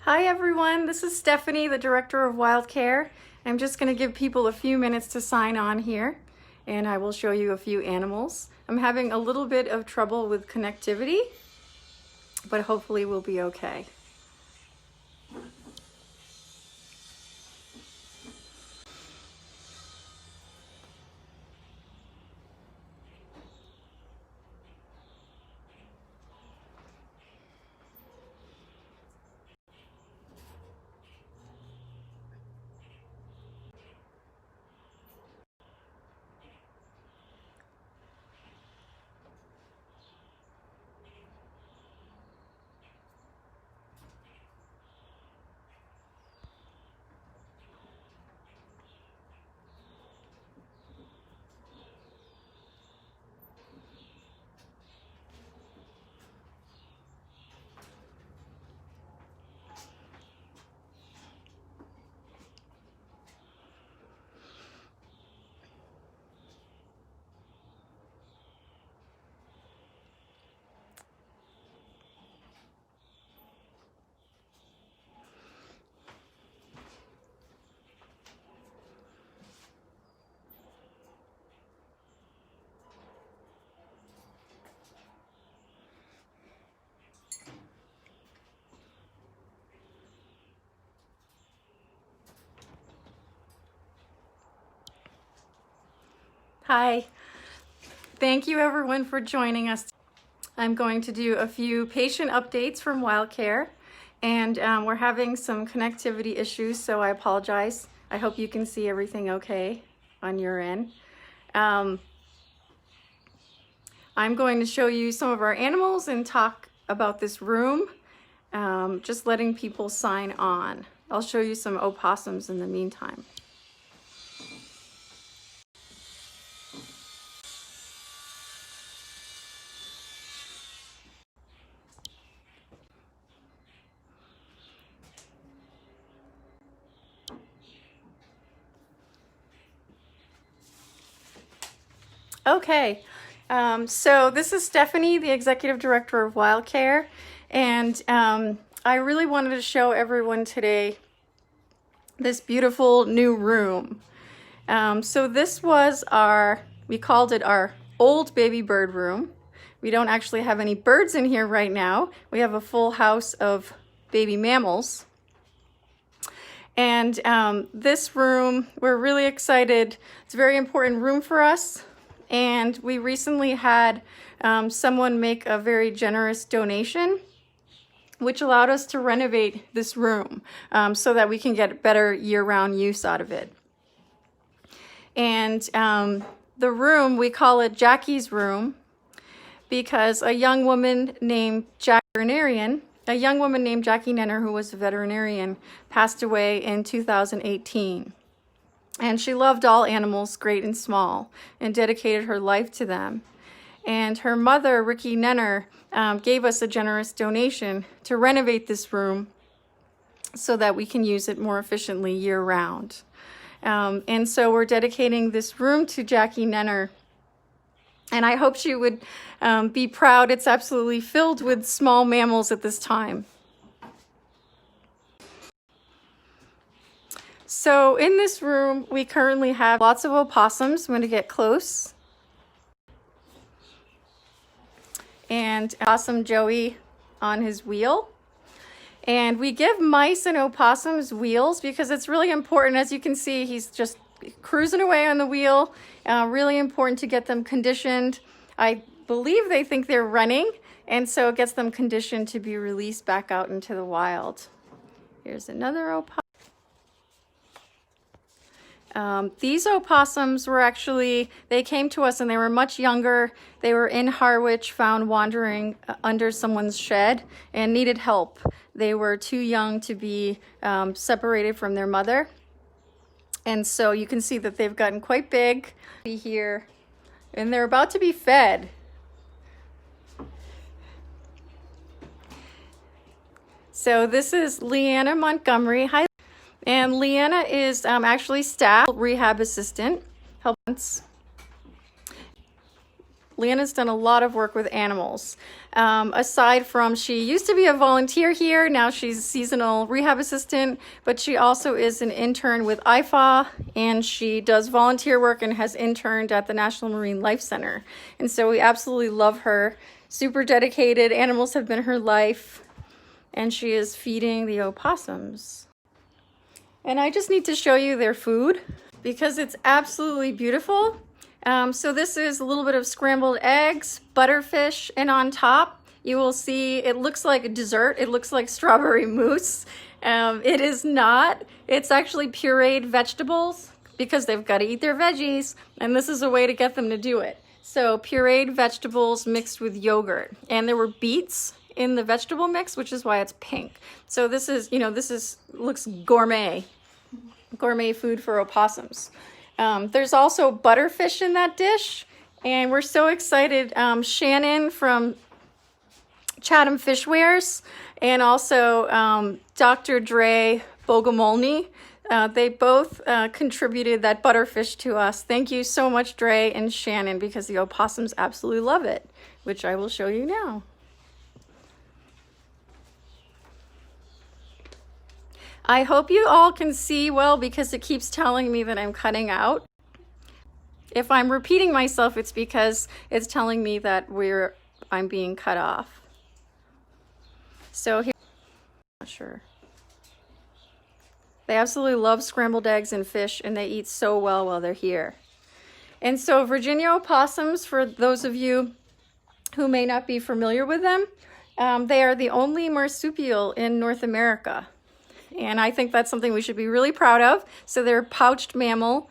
Hi everyone, this is Stephanie, the Director of Wild Care. I'm just going to give people a few minutes to sign on here and I will show you a few animals. I'm having a little bit of trouble with connectivity, but hopefully we'll be okay. Hi, thank you everyone for joining us. I'm going to do a few patient updates from Wild Care, and we're having some connectivity issues, so I apologize. I hope you can see everything okay on your end. I'm going to show you some of our animals and talk about this room, just letting people sign on. I'll show you some opossums in the meantime. Okay, so this is Stephanie, the Executive Director of Wild Care, and I really wanted to show everyone today this beautiful new room. So this was we called it our old baby bird room. We don't actually have any birds in here right now. We have a full house of baby mammals. And this room, we're really excited. It's a very important room for us. And we recently had someone make a very generous donation, which allowed us to renovate this room so that we can get better year-round use out of it. And the room, we call it Jackie's room because a young woman named Jackie Nenner, who was a veterinarian, passed away in 2018. And she loved all animals, great and small, and dedicated her life to them. And her mother, Ricky Nenner, gave us a generous donation to renovate this room so that we can use it more efficiently year-round. And so we're dedicating this room to Jackie Nenner. And I hope she would be proud. It's absolutely filled with small mammals at this time. So in this room, we currently have lots of opossums. I'm going to get close. And opossum Joey on his wheel. And we give mice and opossums wheels because it's really important. As you can see, he's just cruising away on the wheel. Really important to get them conditioned. I believe they think they're running, and so it gets them conditioned to be released back out into the wild. Here's another opossum. These opossums were they came to us and they were much younger. They were in Harwich, found wandering under someone's shed and needed help. They were too young to be separated from their mother. And so you can see that they've gotten quite big here and they're about to be fed. So this is Leanna Montgomery. Hi. And Leanna is actually staff rehab assistant. Leanna's done a lot of work with animals. Aside from, she used to be a volunteer here, now she's a seasonal rehab assistant, but she also is an intern with IFAW, and she does volunteer work and has interned at the National Marine Life Center. And so we absolutely love her. Super dedicated, animals have been her life, and she is feeding the opossums. And I just need to show you their food because it's absolutely beautiful. So this is a little bit of scrambled eggs, butterfish, and on top you will see it looks like a dessert. It looks like strawberry mousse. It is not. It's actually pureed vegetables because they've got to eat their veggies, and this is a way to get them to do it. So pureed vegetables mixed with yogurt, and there were beets in the vegetable mix, which is why it's pink. So this is, looks gourmet food for opossums. There's also butterfish in that dish, and we're so excited. Shannon from Chatham Fish Wares and also Dr. Dre Bogomolny, they both contributed that butterfish to us. Thank you so much, Dre and Shannon, because the opossums absolutely love it, which I will show you now. I hope you all can see well because it keeps telling me that I'm cutting out. If I'm repeating myself, it's because it's telling me that I'm being cut off. So here, not sure. They absolutely love scrambled eggs and fish, and they eat so well while they're here. And so Virginia opossums, for those of you who may not be familiar with them, they are the only marsupial in North America. And I think that's something we should be really proud of. So they're a pouched mammal.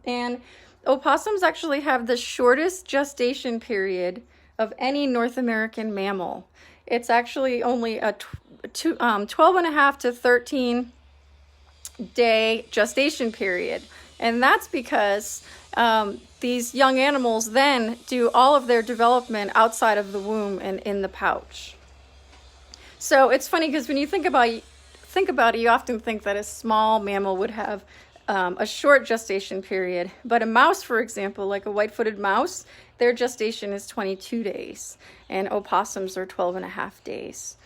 And opossums actually have the shortest gestation period of any North American mammal. It's actually only a 12 and a half to 13 day gestation period. And that's because these young animals then do all of their development outside of the womb and in the pouch. So it's funny because when you think about it, you often think that a small mammal would have a short gestation period. But a mouse, for example, like a white-footed mouse, their gestation is 22 days. And opossums are 12 and a half days.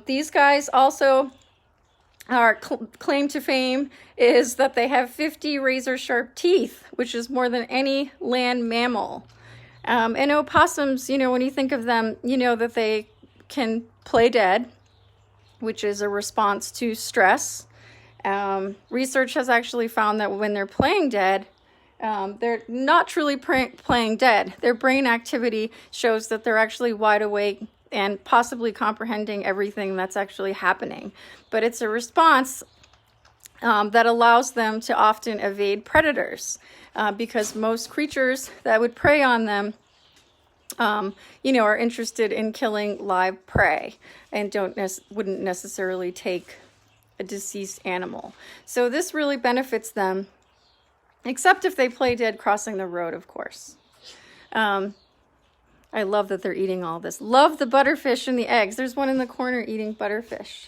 These guys also, our claim to fame is that they have 50 razor-sharp teeth, which is more than any land mammal. And opossums, when you think of them, you know that they can play dead, which is a response to stress. Research has actually found that when they're playing dead, they're not truly playing dead. Their brain activity shows that they're actually wide awake and possibly comprehending everything that's actually happening. But it's a response that allows them to often evade predators because most creatures that would prey on them are interested in killing live prey and wouldn't necessarily take a deceased animal. So this really benefits them, except if they play dead crossing the road, of course. I love that they're eating all this. Love the butterfish and the eggs. There's one in the corner eating butterfish.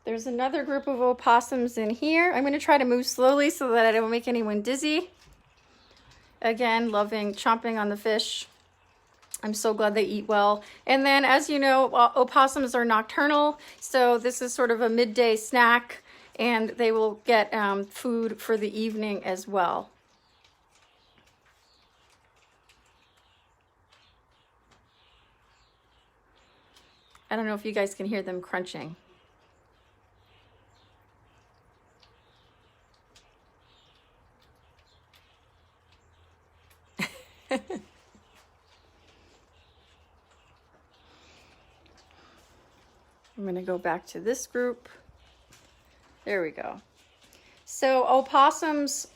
There's another group of opossums in here. I'm going to try to move slowly so that I don't make anyone dizzy. Again, loving chomping on the fish. I'm so glad they eat well. And then, as you know, opossums are nocturnal, so this is sort of a midday snack, and they will get food for the evening as well. I don't know if you guys can hear them crunching. I'm going to go back to this group. There we go. So opossums,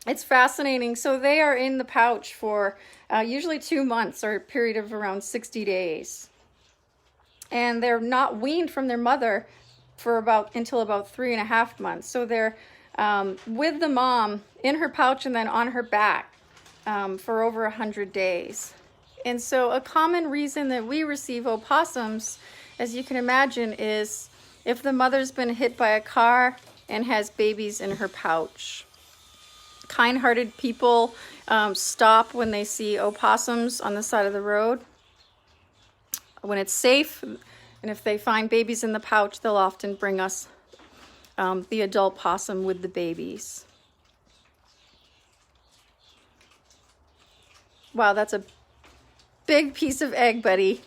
it's fascinating. So they are in the pouch for usually 2 months or a period of around 60 days. And they're not weaned from their mother for until about 3.5 months. So they're with the mom in her pouch and then on her back for over 100 days. And so a common reason that we receive opossums, as you can imagine, is if the mother's been hit by a car and has babies in her pouch. Kind-hearted people stop when they see opossums on the side of the road when it's safe, and if they find babies in the pouch, they'll often bring us the adult possum with the babies. Wow, that's a big piece of egg, buddy.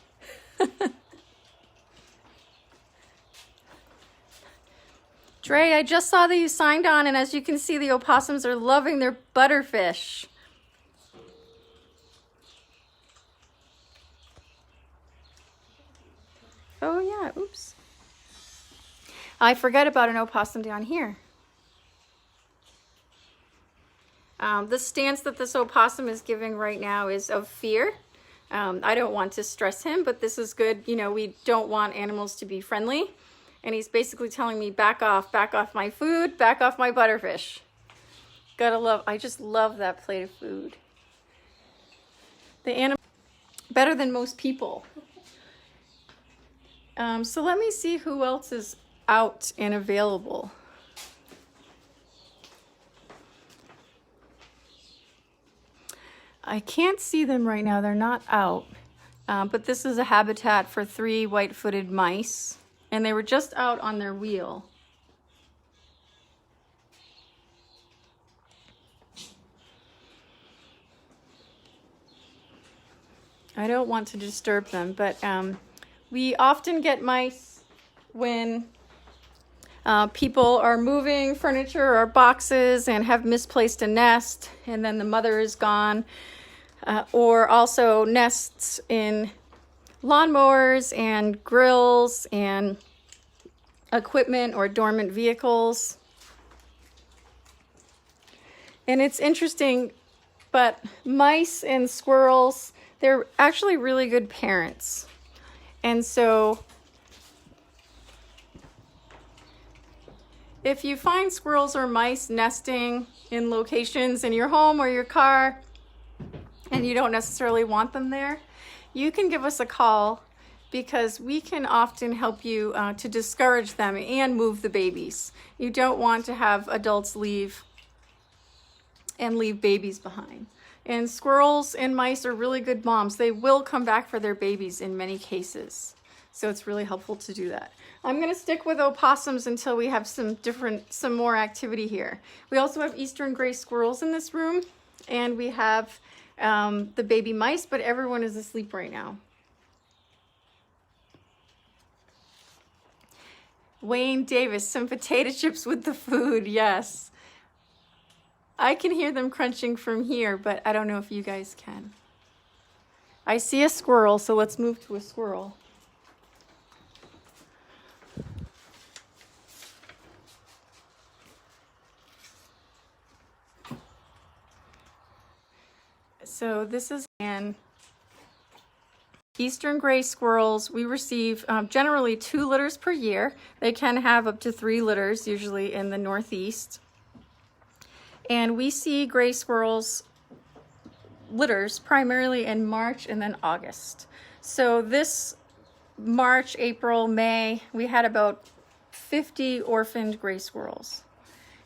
Dre, I just saw that you signed on, and as you can see, the opossums are loving their butterfish. Oh yeah, oops. I forgot about an opossum down here. The stance that this opossum is giving right now is of fear. I don't want to stress him, but this is good. You know, we don't want animals to be friendly. And he's basically telling me, back off my food, back off my butterfish. I just love that plate of food. The animal, better than most people. So let me see who else is out and available. I can't see them right now, they're not out. But this is a habitat for 3 white-footed mice, and they were just out on their wheel. I don't want to disturb them, but we often get mice when people are moving furniture or boxes and have misplaced a nest, and then the mother is gone. Or also nests in lawnmowers and grills and equipment or dormant vehicles. And it's interesting, but mice and squirrels, they're actually really good parents. And so if you find squirrels or mice nesting in locations in your home or your car, and you don't necessarily want them there, you can give us a call, because we can often help you to discourage them and move the babies. You don't want to have adults leave and leave babies behind. And squirrels and mice are really good moms. They will come back for their babies in many cases. So it's really helpful to do that. I'm gonna stick with opossums until we have some more activity here. We also have eastern gray squirrels in this room, and we have the baby mice, but everyone is asleep right now. Wayne Davis, some potato chips with the food, yes. I can hear them crunching from here, but I don't know if you guys can. I see a squirrel, so let's move to a squirrel. So this is an eastern gray squirrels. We receive generally 2 litters per year. They can have up to 3 litters, usually in the Northeast. And we see gray squirrels litters primarily in March and then August. So this March, April, May, we had about 50 orphaned gray squirrels.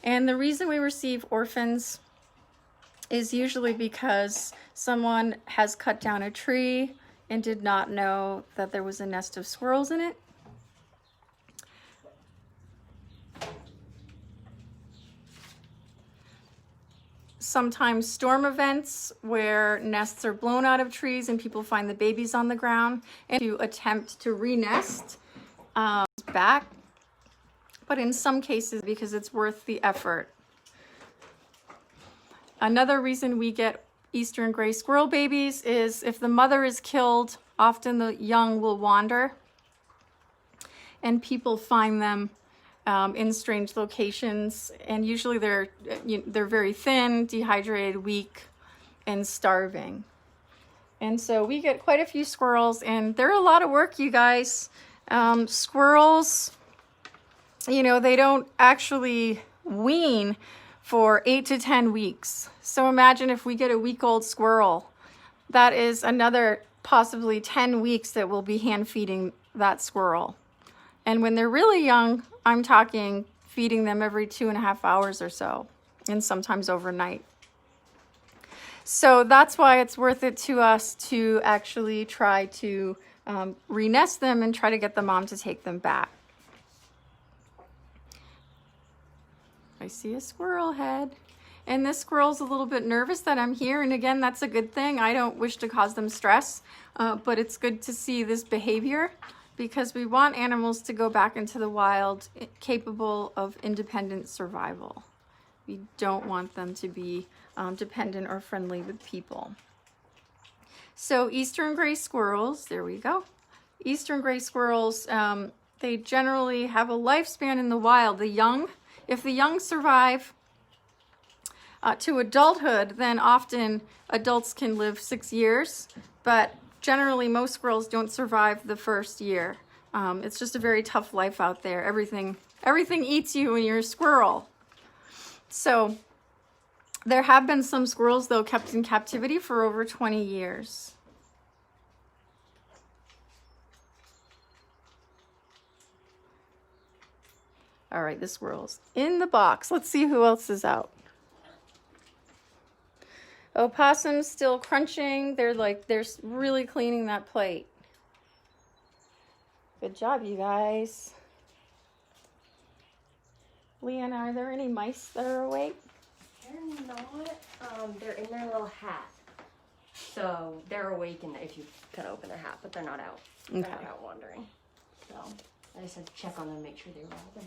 And the reason we receive orphans is usually because someone has cut down a tree and did not know that there was a nest of squirrels in it. Sometimes storm events where nests are blown out of trees and people find the babies on the ground and to attempt to re-nest back. But in some cases, because it's worth the effort. Another reason we get eastern gray squirrel babies is if the mother is killed, often the young will wander, and people find them in strange locations, and usually they're very thin, dehydrated, weak, and starving. And so we get quite a few squirrels, and they're a lot of work, you guys. Squirrels, you know, they don't actually wean for 8 to 10 weeks. So imagine if we get a week-old squirrel, that is another possibly 10 weeks that we'll be hand feeding that squirrel. And when they're really young, I'm talking feeding them every 2.5 hours or so, and sometimes overnight. So that's why it's worth it to us to actually try to re-nest them and try to get the mom to take them back. I see a squirrel head. And this squirrel's a little bit nervous that I'm here. And again, that's a good thing. I don't wish to cause them stress, but it's good to see this behavior because we want animals to go back into the wild capable of independent survival. We don't want them to be dependent or friendly with people. So eastern gray squirrels, there we go. Eastern gray squirrels, they generally have a lifespan in the wild. If the young survive to adulthood, then often adults can live 6 years, but generally most squirrels don't survive the first year. It's just a very tough life out there. Everything eats you when you're a squirrel. So there have been some squirrels, though, kept in captivity for over 20 years. All right, the squirrel's in the box. Let's see who else is out. Opossum's still crunching. They're really cleaning that plate. Good job, you guys. Leanna, are there any mice that are awake? They're not. They're in their little hat. So they're awake and if you kind of open their hat, but they're not out. Okay. They're not out wandering. So I just had to check on them and make sure they were all there.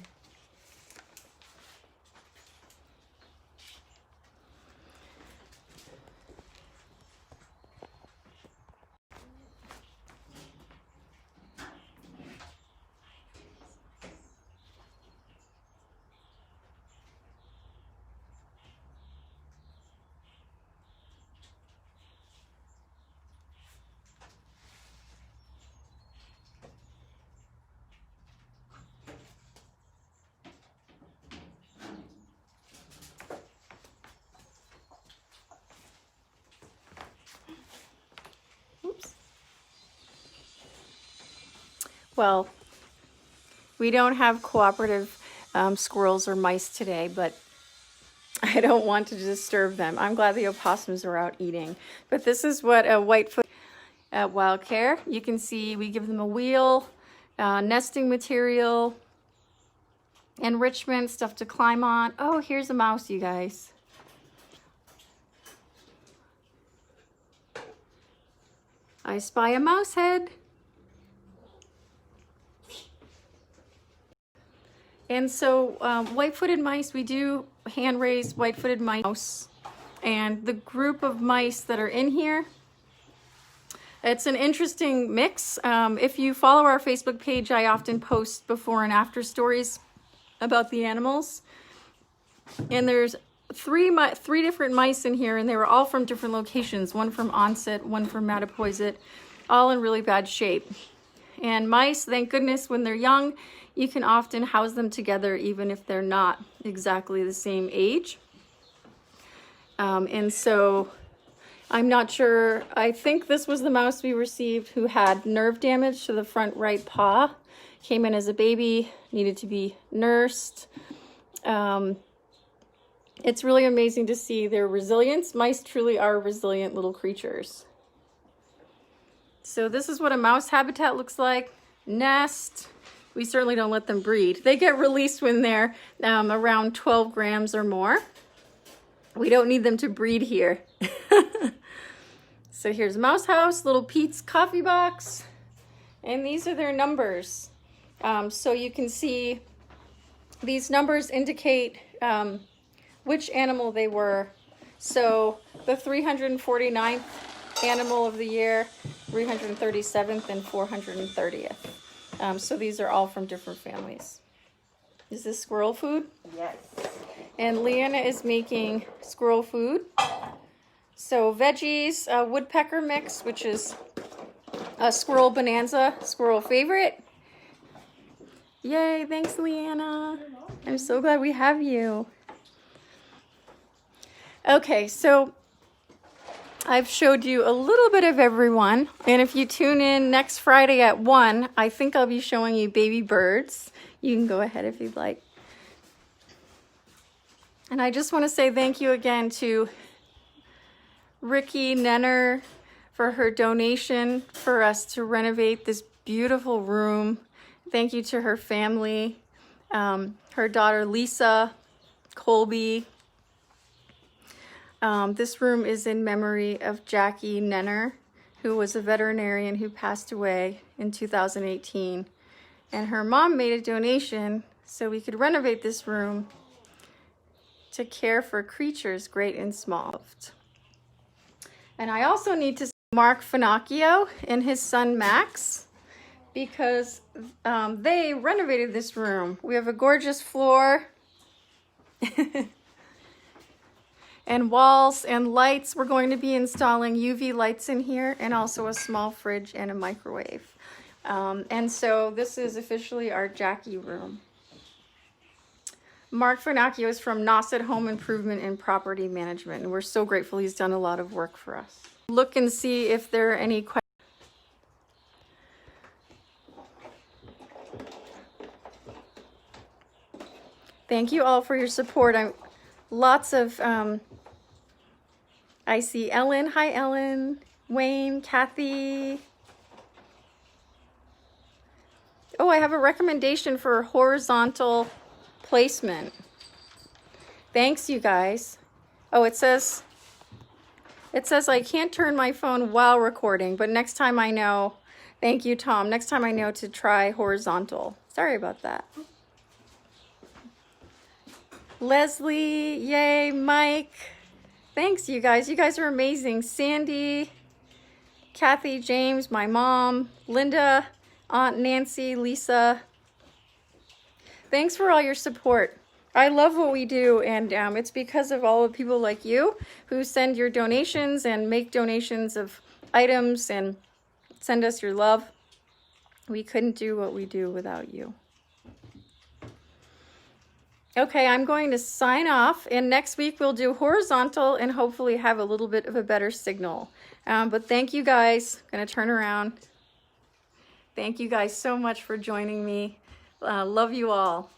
Well, we don't have cooperative squirrels or mice today, but I don't want to disturb them. I'm glad the opossums are out eating. But this is what a Whitefoot at Wild Care. You can see we give them a wheel, nesting material, enrichment, stuff to climb on. Oh, here's a mouse, you guys. I spy a mouse head. And so white-footed mice, we do hand-raise white-footed mice. And the group of mice that are in here, it's an interesting mix. If you follow our Facebook page, I often post before and after stories about the animals. And there's three different mice in here, and they were all from different locations. One from Onset, one from Mattapoisett, all in really bad shape. And mice, thank goodness, when they're young, you can often house them together even if they're not exactly the same age. And so I'm not sure, I think this was the mouse we received who had nerve damage to the front right paw. Came in as a baby, needed to be nursed. It's really amazing to see their resilience. Mice truly are resilient little creatures. So this is what a mouse habitat looks like. Nest. We certainly don't let them breed. They get released when they're around 12 grams or more. We don't need them to breed here. So here's Mouse House, Little Pete's coffee box, and these are their numbers. So you can see these numbers indicate which animal they were. So the 349th animal of the year, 337th, and 430th. So these are all from different families. Is this squirrel food? Yes. And Leanna is making squirrel food. So veggies, woodpecker mix, which is a squirrel bonanza, squirrel favorite. Yay, thanks Leanna. I'm so glad we have you. Okay, so I've showed you a little bit of everyone, and if you tune in next Friday at 1, I think I'll be showing you baby birds. You can go ahead if you'd like. And I just want to say thank you again to Ricky Nenner for her donation for us to renovate this beautiful room. Thank you to her family, her daughter Lisa, Colby. This room is in memory of Jackie Nenner, who was a veterinarian who passed away in 2018. And her mom made a donation so we could renovate this room to care for creatures great and small. And I also need to thank Mark Finocchio and his son Max, because they renovated this room. We have a gorgeous floor and walls and lights. We're going to be installing UV lights in here, and also a small fridge and a microwave. And so this is officially our Jackie room. Mark Finocchio is from Nauset Home Improvement and Property Management, and we're so grateful he's done a lot of work for us. Look and see if there are any questions. Thank you all for your support. I see Ellen. Hi, Ellen. Wayne, Kathy. Oh, I have a recommendation for horizontal placement. Thanks, you guys. Oh, it says I can't turn my phone while recording, but next time I know. Thank you, Tom. Next time I know to try horizontal. Sorry about that. Leslie, yay, Mike. Thanks, you guys. You guys are amazing. Sandy, Kathy, James, my mom, Linda, Aunt Nancy, Lisa. Thanks for all your support. I love what we do, and it's because of all the people like you who send your donations and make donations of items and send us your love. We couldn't do what we do without you. Okay, I'm going to sign off, and next week we'll do horizontal and hopefully have a little bit of a better signal. But thank you guys. I'm going to turn around. Thank you guys so much for joining me. Love you all.